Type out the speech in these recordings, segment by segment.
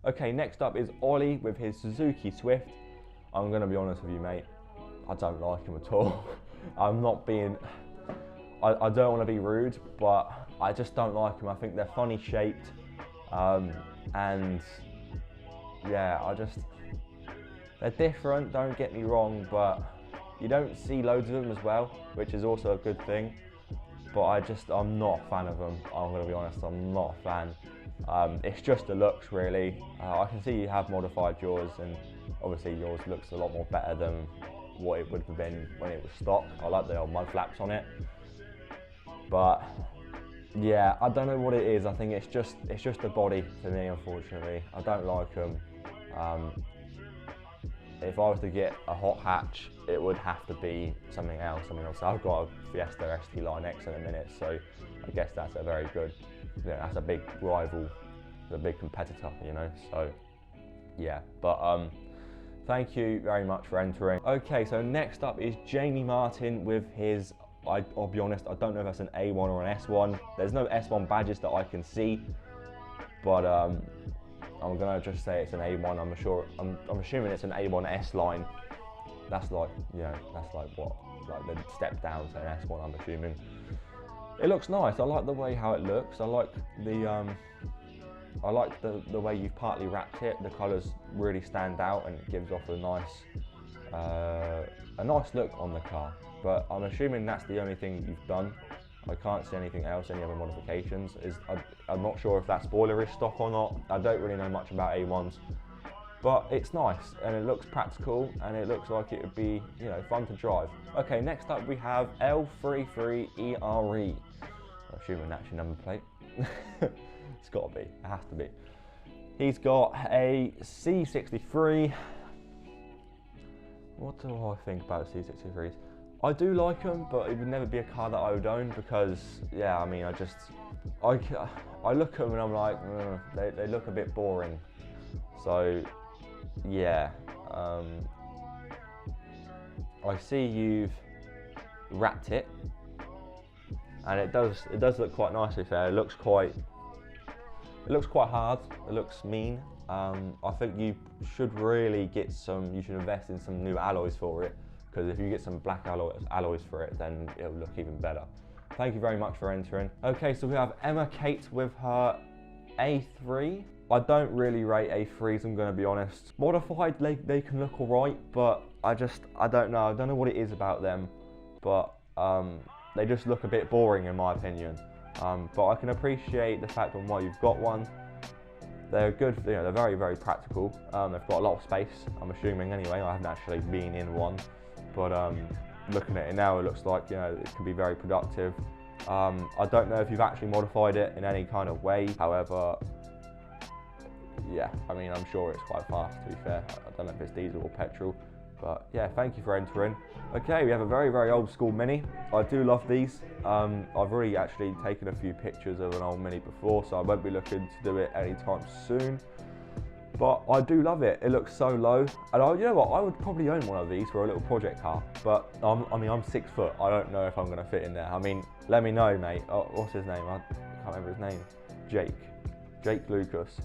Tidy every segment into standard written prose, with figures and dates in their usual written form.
Okay, next up is Ollie with his Suzuki Swift. I'm gonna be honest with you, mate. I don't like him at all. I'm not being, I don't want to be rude, but I just don't like them. I think they're funny shaped, and yeah, they're different, don't get me wrong, but you don't see loads of them as well, which is also a good thing. But I'm not a fan of them. I'm going to be honest, I'm not a fan. It's just the looks, really. I can see you have modified yours, and obviously yours looks a lot more better than what it would have been when it was stock. I like the old mud flaps on it. But yeah, I don't know what it is. I think it's just the body for me, unfortunately. I don't like them. If I was to get a hot hatch, it would have to be something else. I mean, also I've got a Fiesta ST Line X in a minute, so I guess that's a very good, that's a big rival, a big competitor, you know. So yeah, but thank you very much for entering. Okay, so next up is Jamie Martin with his, I'll be honest, I don't know if that's an A1 or an S1. There's no S1 badges that I can see, but I'm gonna just say it's an A1. I'm assuming it's an A1 S line. That's like, that's like what, like the step down to an S1. I'm assuming. It looks nice. I like the way how it looks. I like the way you've partly wrapped it. The colours really stand out and it gives off a nice look on the car. But I'm assuming that's the only thing you've done. I can't see anything else, any other modifications. I'm not sure if that spoiler is stock or not. I don't really know much about A1s, but it's nice and it looks practical and it looks like it would be, fun to drive. Okay, next up we have L33 ERE. I'm assuming that's your number plate. It's got to be, it has to be. He's got a C63. What do I think about C63s? I do like them, but it would never be a car that I would own because, yeah, I mean, I look at them and I'm like, they look a bit boring. So, yeah, I see you've wrapped it, and it does look quite nicely there. It looks quite hard. It looks mean. I think you should really you should invest in some new alloys for it. Because if you get some black alloys for it, then it'll look even better. Thank you very much for entering. Okay, so we have Emma Kate with her A3. I don't really rate A3s, I'm gonna be honest. Modified, they can look all right, but I don't know. I don't know what it is about them, but they just look a bit boring in my opinion. But I can appreciate the fact on why you've got one. They're good, they're very, very practical. They've got a lot of space, I'm assuming anyway. I haven't actually been in one. But looking at it now, it looks like it can be very productive. I don't know if you've actually modified it in any kind of way. However, yeah, I mean, I'm sure it's quite fast, to be fair. I don't know if it's diesel or petrol, but yeah, thank you for entering. Okay, we have a very, very old school Mini. I do love these. I've already actually taken a few pictures of an old Mini before, so I won't be looking to do it anytime soon. But I do love it. It looks so low, and you know what? I would probably own one of these for a little project car. But I'm 6 foot. I don't know if I'm going to fit in there. I mean, let me know, mate. Oh, what's his name? I can't remember his name. Jake Lucas.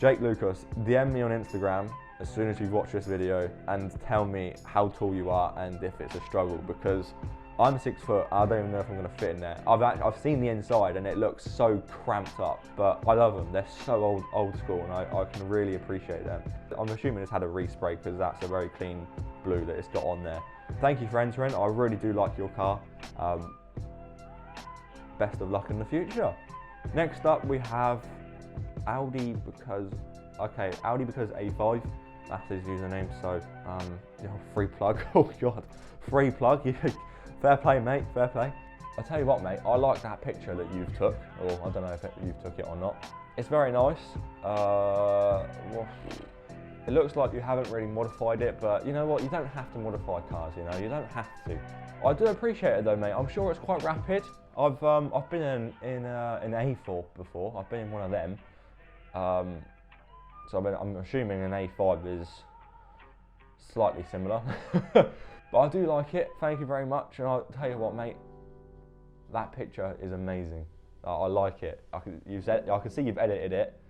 Jake Lucas. DM me on Instagram as soon as you've watched this video and tell me how tall you are and if it's a struggle, because I'm 6 foot. I don't even know if I'm going to fit in there. I've seen the inside and it looks so cramped up, but I love them. They're so old school, and I can really appreciate them. I'm assuming it's had a respray because that's a very clean blue that it's got on there. Thank you for entering. I really do like your car. Best of luck in the future. Next up we have Audi because A5. That's his username. So free plug. Oh god, free plug. Fair play, mate, fair play. I'll tell you what, mate, I like that picture that you've took, or I don't know if you took it or not. It's very nice. It looks like you haven't really modified it, but you know what? You don't have to modify cars, you don't have to. I do appreciate it though, mate. I'm sure it's quite rapid. I've been in an A4 before. I've been in one of them. So I'm assuming an A5 is slightly similar. But I do like it, thank you very much, and I'll tell you what, mate, that picture is amazing. I like it. I can see you've edited it.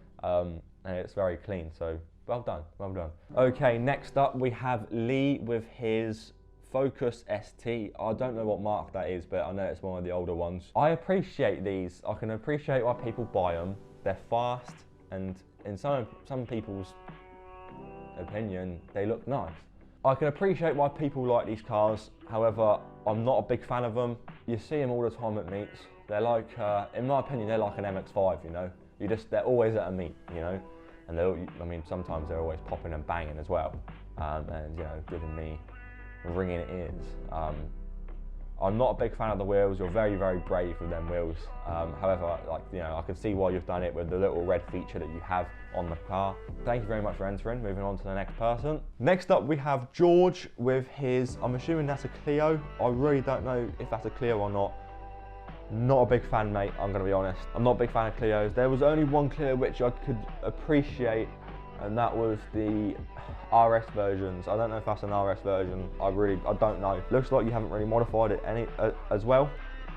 and it's very clean, so well done, well done. Okay, next up we have Lee with his Focus ST. I don't know what mark that is, but I know it's one of the older ones. I appreciate these. I can appreciate why people buy them. They're fast, and in some people's opinion, they look nice. I can appreciate why people like these cars. However, I'm not a big fan of them. You see them all the time at meets. They're like, in my opinion, they're like an MX-5, you know? They're always at a meet, you know? And I mean, sometimes they're always popping and banging as well. And, you know, giving me ringing ears. I'm not a big fan of the wheels. You're very, very brave with them wheels. However, like, you know, I can see why you've done it with the little red feature that you have on the car. Thank you very much for entering. Moving on to the next person. Next up, we have George with his, I'm assuming that's a CLEO. I really don't know if that's a CLEO or not. Not a big fan, mate, I'm gonna be honest. I'm not a big fan of CLEOs. There was only one CLEO which I could appreciate, and that was the RS versions. I don't know if that's an RS version. I don't know. Looks like you haven't really modified it as well.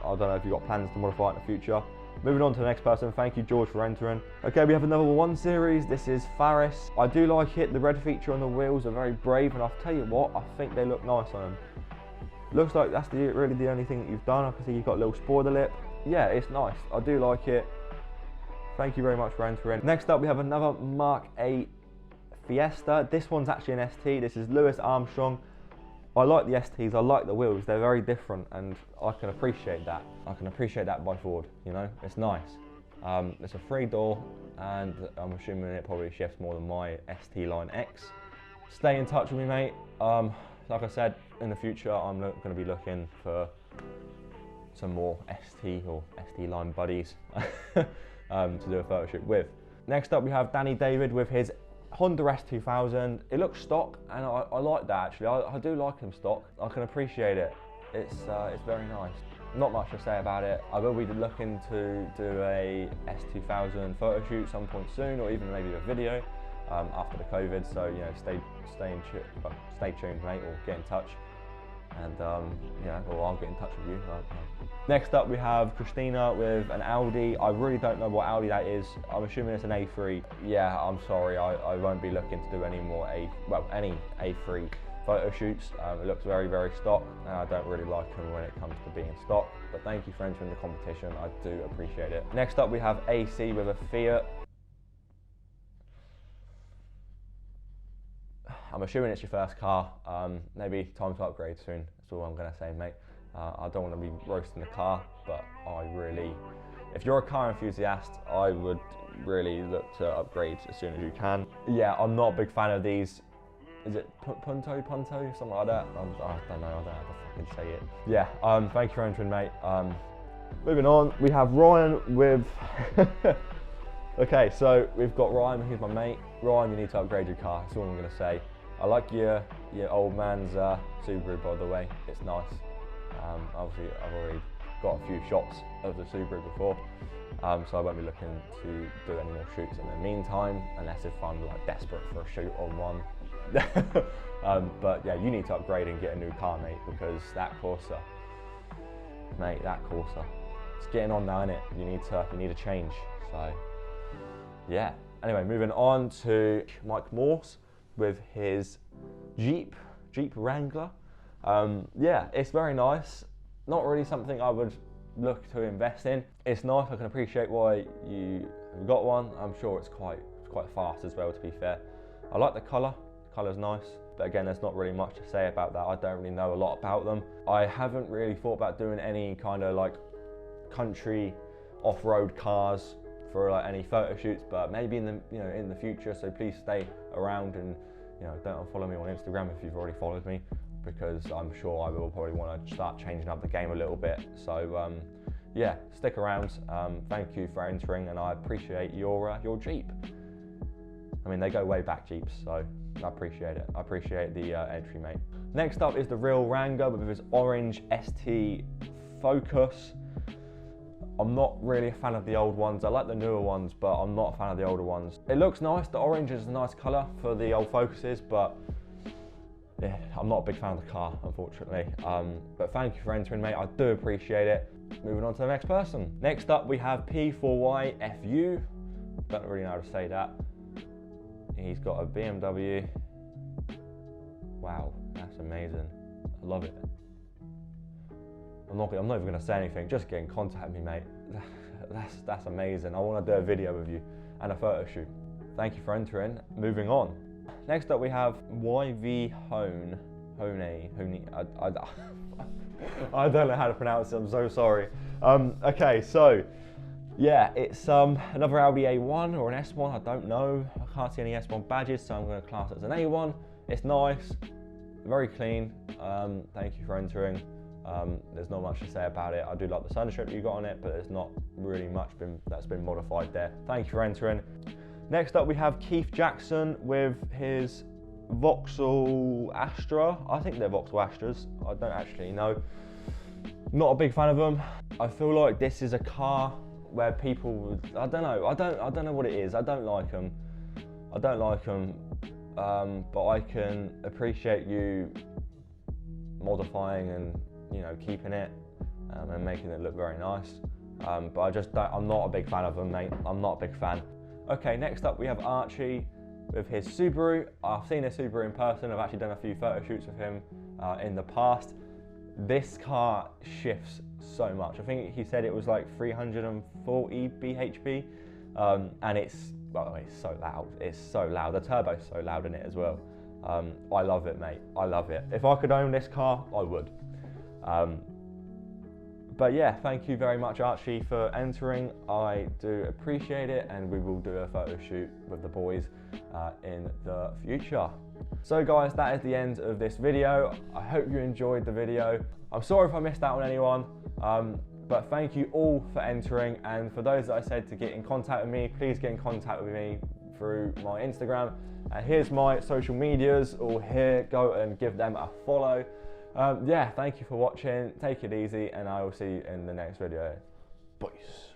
I don't know if you've got plans to modify it in the future. Moving on to the next person. Thank you, George, for entering. Okay, we have another 1 Series. This is FARI. I do like it. The red feature on the wheels are very brave, and I'll tell you what, I think they look nice on them. Looks like that's really the only thing that you've done. I can see you've got a little spoiler lip. Yeah, it's nice. I do like it. Thank you very much for entering. Next up, we have another Mark 8 Fiesta. This one's actually an ST. This is Lewis Armstrong. I like the STs. I like the wheels. They're very different, and I can appreciate that. I can appreciate that by Ford. You know, it's nice. It's a 3-door, and I'm assuming it probably shifts more than my ST Line X. Stay in touch with me, mate. Like I said, in the future, I'm going to be looking for some more ST or ST Line buddies to do a photo shoot with. Next up, we have Danny David with his Honda S2000. It looks stock, and I like that actually. I do like him stock. I can appreciate it. It's very nice. Not much to say about it. I will be looking to do a S2000 photo shoot some point soon, or even maybe a video after the COVID. So you know, stay tuned, mate, or get in touch. And yeah, or I'll get in touch with you. Next up, we have Christina with an Audi. I really don't know what Audi that is. I'm assuming it's an A3. Yeah, I'm sorry, I won't be looking to do any more any A3 photo shoots. It looks very, very stock, and I don't really like them when it comes to being stock. But thank you for entering the competition. I do appreciate it. Next up, we have AC with a Fiat. I'm assuming it's your first car. Maybe time to upgrade soon. That's all I'm gonna say, mate. I don't want to be roasting the car, but if you're a car enthusiast, I would really look to upgrade as soon as you can. Yeah, I'm not a big fan of these. Is it Punto, something like that? I don't know, I don't know how to fucking say it. Yeah, thank you for entering, mate. Moving on, we have Ryan with, okay, so we've got Ryan, he's my mate. Ryan, you need to upgrade your car, that's all I'm gonna say. I like your old man's Subaru, by the way, it's nice. Obviously, I've already got a few shots of the Subaru before, so I won't be looking to do any more shoots in the meantime, unless if I'm like desperate for a shoot on one. But yeah, you need to upgrade and get a new car, mate, because that Corsa, mate, that Corsa, it's getting on now, innit? You need a change. So yeah. Anyway, moving on to Mike Morse with his Jeep Wrangler. Yeah, it's very nice. Not really something I would look to invest in. It's nice. I can appreciate why you have got one. I'm sure it's quite fast as well, to be fair. I like the colour. The colour's nice. But again, there's not really much to say about that. I don't really know a lot about them. I haven't really thought about doing any kind of like country off-road cars for like any photo shoots, but maybe in the future. So please stay around, and don't unfollow me on Instagram if you've already followed me, because I'm sure I will probably want to start changing up the game a little bit. So yeah, stick around. Thank you for entering, and I appreciate your Jeep. I mean, they go way back, Jeeps, so I appreciate it. I appreciate the entry, mate. Next up is the real Wrangler with his orange ST Focus. I'm not really a fan of the old ones. I like the newer ones, but I'm not a fan of the older ones. It looks nice. The orange is a nice colour for the old Focuses, but yeah, I'm not a big fan of the car, unfortunately. But thank you for entering, mate. I do appreciate it. Moving on to the next person. Next up, we have P4YFU. Don't really know how to say that. He's got a BMW. Wow, that's amazing. I love it. I'm not even going to say anything. Just get in contact with me, mate. That's amazing. I want to do a video with you and a photo shoot. Thank you for entering. Moving on. Next up we have YVHeet. I don't know how to pronounce it. I'm so sorry. Okay, so yeah, it's another Audi A1 or an S1. I don't know. I can't see any S1 badges, so I'm going to class it as an A1. It's nice, very clean. Thank you for entering. There's not much to say about it. I do like the sun strip you got on it, but there's not really much that's been modified there. Thank you for entering. Next up we have Keith Jackson with his Vauxhall Astra. I think they're Vauxhall Astras. I don't actually know. Not a big fan of them. I feel like this is a car where people, I don't know what it is. I don't like them. But I can appreciate you modifying and, you know, keeping it and making it look very nice. But I'm not a big fan of them, mate. I'm not a big fan. Okay, next up we have Archie with his Subaru. I've seen his Subaru in person. I've actually done a few photo shoots with him in the past. This car shifts so much. I think he said it was like 340 bhp, and it's so loud. It's so loud. The turbo's so loud in it as well. I love it, mate. I love it. If I could own this car, I would. But yeah, thank you very much, Archie, for entering. I do appreciate it, and we will do a photo shoot with the boys in the future. So guys, that is the end of this video. I hope you enjoyed the video. I'm sorry if I missed out on anyone, but thank you all for entering. And for those that I said to get in contact with me, please get in contact with me through my Instagram. And here's my social medias, all here. Go and give them a follow. Yeah, thank you for watching. Take it easy, and I will see you in the next video. Peace.